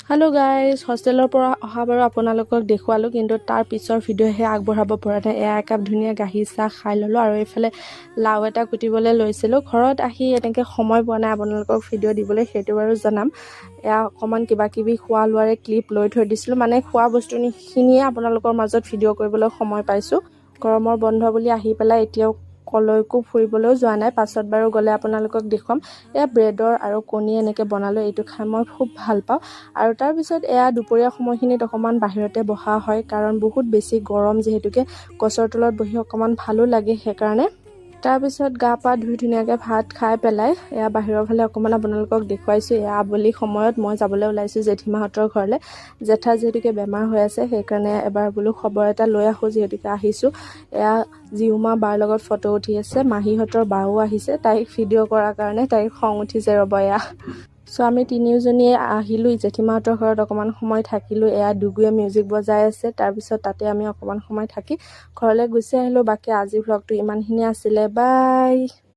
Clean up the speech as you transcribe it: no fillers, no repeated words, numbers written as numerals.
Hello guys हॉस्टेলৰ পৰা অহা বাৰু আপোনালোকক দেখুৱালো কিন্তু তাৰ পিছৰ ভিডিঅ'হে আগবঢ়াব পৰা নাই। এয়া একাপ ধুনীয়া গাখীৰ চাহ খাই ললো আৰু এইফালে লাউ এটা কুটিবলৈ লৈছিলো। ঘৰত আহি এনেকৈ সময় পোৱা নাই আপোনালোকক ভিডিঅ' দিবলৈ, সেইটো বাৰু জনাম। এয়া অকমান কিবা কিবি খোৱা লোৱাৰে ক্লিপ লৈ থৈ দিছিলো, মানে খোৱা বস্তুখিনিয়ে আপোনালোকৰ মাজত ভিডিঅ' কৰিবলৈ সময় পাইছো। গৰমৰ বন্ধ বুলি আহি পেলাই এতিয়াও কলৈকো ফুৰিবলৈও যোৱা নাই, পাছত বাৰু গ'লে আপোনালোকক দেখুৱাম। এয়া ব্ৰেডৰ আৰু কণী এনেকৈ বনালোঁ, এইটো খাই মই খুব ভাল পাওঁ। আৰু তাৰপিছত এয়া দুপৰীয়া সময়খিনিত অকণমান বাহিৰতে বহা হয়, কাৰণ বহুত বেছি গৰম যিহেতুকে গছৰ তলত বহি অকণমান ভালো লাগে সেইকাৰণে। তাৰপিছত গা পা ধুই ধুনীয়াকৈ ভাত খাই পেলাই এয়া বাহিৰৰ ফালে অকণমান আপোনালোকক দেখুৱাইছোঁ। এয়া আবেলি সময়ত মই যাবলৈ ওলাইছোঁ জেঠীমাহঁতৰ ঘৰলৈ। জেঠা যিহেতুকে বেমাৰ হৈ আছে সেইকাৰণে এবাৰ বোলো খবৰ এটা লৈ আহোঁ, যিহেতুকে আহিছোঁ। এয়া জিউমা বাৰ লগত ফটো উঠি আছে, মাহীহঁতৰ বাও আহিছে তাইক ভিডিঅ' কৰাৰ কাৰণে। তাইক খং উঠিছে ৰ'ব এয়া। চ' আমি তিনিওজনীয়ে আহিলোঁ জেঠীমাহঁতৰ ঘৰত, অকণমান সময় থাকিলোঁ। এয়া দুগুৱে মিউজিক বজাই আছে, তাৰপিছত তাতে আমি অকণমান সময় থাকি ঘৰলৈ গুচি আহিলোঁ। বাকী আজিৰ ভ্লগটো ইমানখিনি আছিলে, বাই।